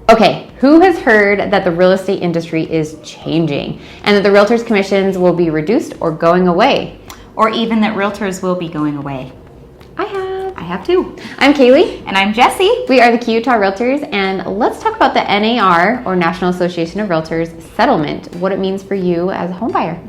Okay, who has heard that the real estate industry is changing and that the realtors' commissions will be reduced or going away? Or even that realtors will be going away? I have too. I'm Kaylee. And I'm Jesse. We are the Key Utah Realtors, and let's talk about the NAR, or National Association of Realtors, settlement, what it means for you as a home buyer.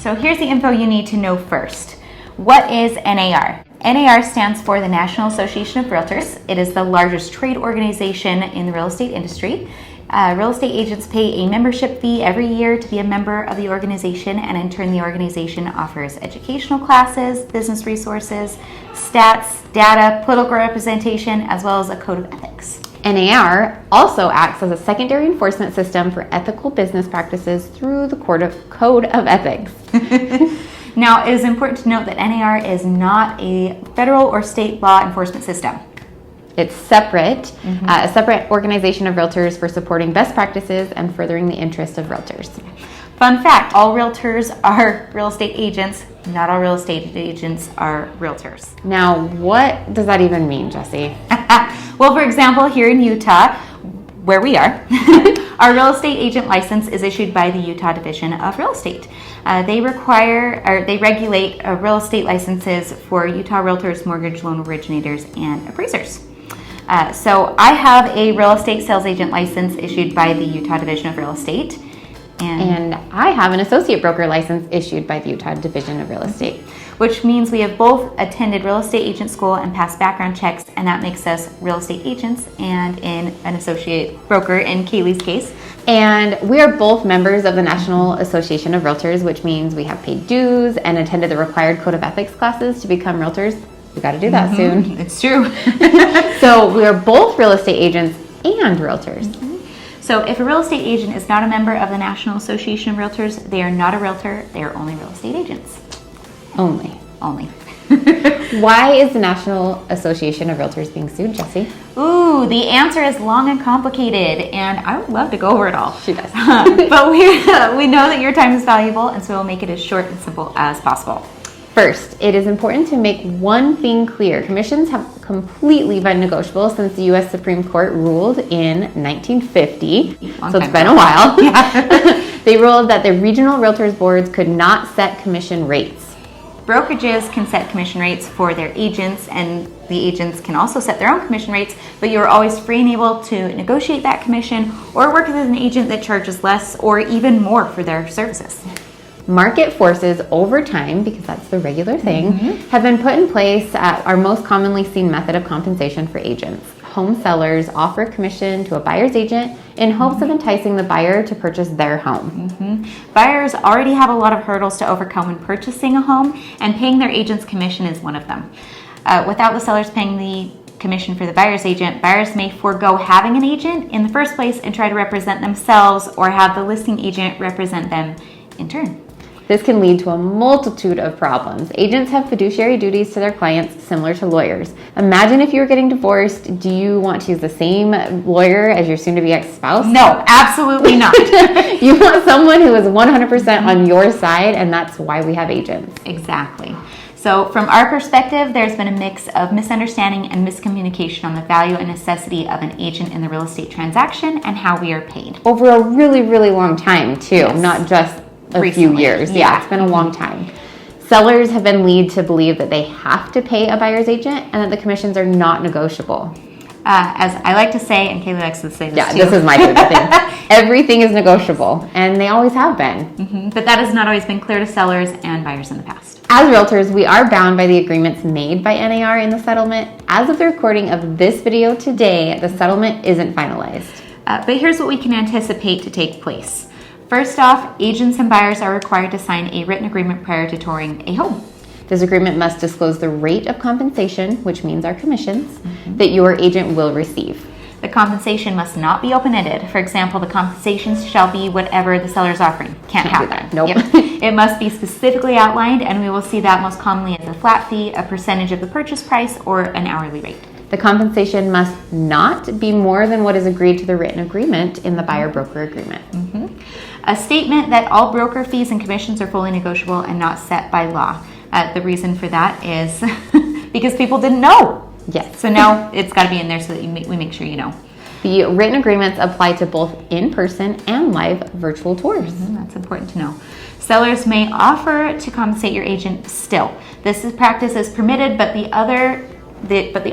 So here's the info you need to know first. What is NAR? NAR stands for the National Association of Realtors. It is the largest trade organization in the real estate industry. Real estate agents pay a membership fee every year to be a member of the organization, and in turn the organization offers educational classes, business resources, stats, data, political representation, as well as a code of ethics. NAR also acts as a secondary enforcement system for ethical business practices through the Code of Ethics. Now, it is important to note that NAR is not a federal or state law enforcement system. It's separate, a separate organization of realtors for supporting best practices and furthering the interest of realtors. Fun fact, all realtors are real estate agents. Not all real estate agents are realtors. Now, what does that even mean, Jesse? Well, for example, here in Utah, where we are, our real estate agent license is issued by the Utah Division of Real Estate. They regulate real estate licenses for Utah realtors, mortgage loan originators, and appraisers. So I have a real estate sales agent license issued by the Utah Division of Real Estate. And I have an associate broker license issued by the Utah Division of Real Estate. Which means we have both attended real estate agent school and passed background checks, and that makes us real estate agents and an associate broker in Kaelee's case. And we are both members of the National Association of Realtors, which means we have paid dues and attended the required Code of Ethics classes to become realtors. We got to do that soon. It's true. So we are both real estate agents and realtors. So if a real estate agent is not a member of the National Association of Realtors, they are not a realtor. They are only real estate agents. Only. Why is the National Association of Realtors being sued, Jesse? Ooh, the answer is long and complicated, and I would love to go over it all. She does. But we know that your time is valuable, and so we'll make it as short and simple as possible. First, it is important to make one thing clear. Commissions have completely been negotiable since the U.S. Supreme Court ruled in 1950. So it's been a while. Yeah. They ruled that the regional realtors boards could not set commission rates. Brokerages can set commission rates for their agents, and the agents can also set their own commission rates, but you're always free and able to negotiate that commission or work with an agent that charges less or even more for their services. Market forces over time, because that's the regular thing, have been put in place at our most commonly seen method of compensation for agents. Home sellers offer commission to a buyer's agent in hopes of enticing the buyer to purchase their home. Buyers already have a lot of hurdles to overcome when purchasing a home, and paying their agent's commission is one of them. Without the sellers paying the commission for the buyer's agent, buyers may forego having an agent in the first place and try to represent themselves or have the listing agent represent them in turn. This can lead to a multitude of problems. Agents have fiduciary duties to their clients similar to lawyers. Imagine if you were getting divorced. Do you want to use the same lawyer as your soon-to-be ex-spouse? No, absolutely not. You want someone who is 100% on your side, and that's why we have agents. Exactly. So from our perspective, there's been a mix of misunderstanding and miscommunication on the value and necessity of an agent in the real estate transaction and how we are paid. Over a really, really long time, too, yes. Not just a few years. Yeah, it's been a long time. Sellers have been led to believe that they have to pay a buyer's agent and that the commissions are not negotiable. As I like to say, and Kaelee likes to say this too. Yeah, this is my favorite thing. Everything is negotiable, and they always have been. But that has not always been clear to sellers and buyers in the past. As realtors, we are bound by the agreements made by NAR in the settlement. As of the recording of this video today, the settlement isn't finalized. But here's what we can anticipate to take place. First off, agents and buyers are required to sign a written agreement prior to touring a home. This agreement must disclose the rate of compensation, which means our commissions, that your agent will receive. The compensation must not be open-ended. For example, the compensations shall be whatever the seller is offering. Can't have that. Nope. Yep. It must be specifically outlined, and we will see that most commonly as a flat fee, a percentage of the purchase price, or an hourly rate. The compensation must not be more than what is agreed to the written agreement in the buyer-broker agreement. A statement that all broker fees and commissions are fully negotiable and not set by law. The reason for that is because people didn't know. Yes. So now it's got to be in there so that we make sure you know. The written agreements apply to both in-person and live virtual tours. That's important to know. Sellers may offer to compensate your agent still. This practice is permitted, but the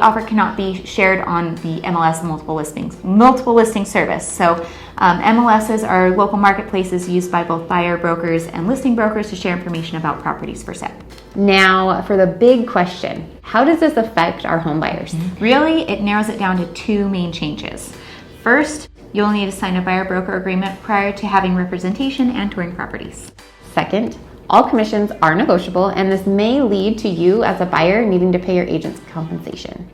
offer cannot be shared on the MLS multiple listing service. So MLSs are local marketplaces used by both buyer brokers and listing brokers to share information about properties for sale. Now for the big question, how does this affect our home buyers? Really, it narrows it down to two main changes. First, you'll need to sign a buyer broker agreement prior to having representation and touring properties. Second, all commissions are negotiable, and this may lead to you as a buyer needing to pay your agent's compensation.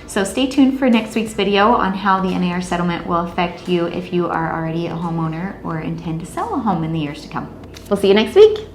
So stay tuned for next week's video on how the NAR settlement will affect you if you are already a homeowner or intend to sell a home in the years to come. We'll see you next week.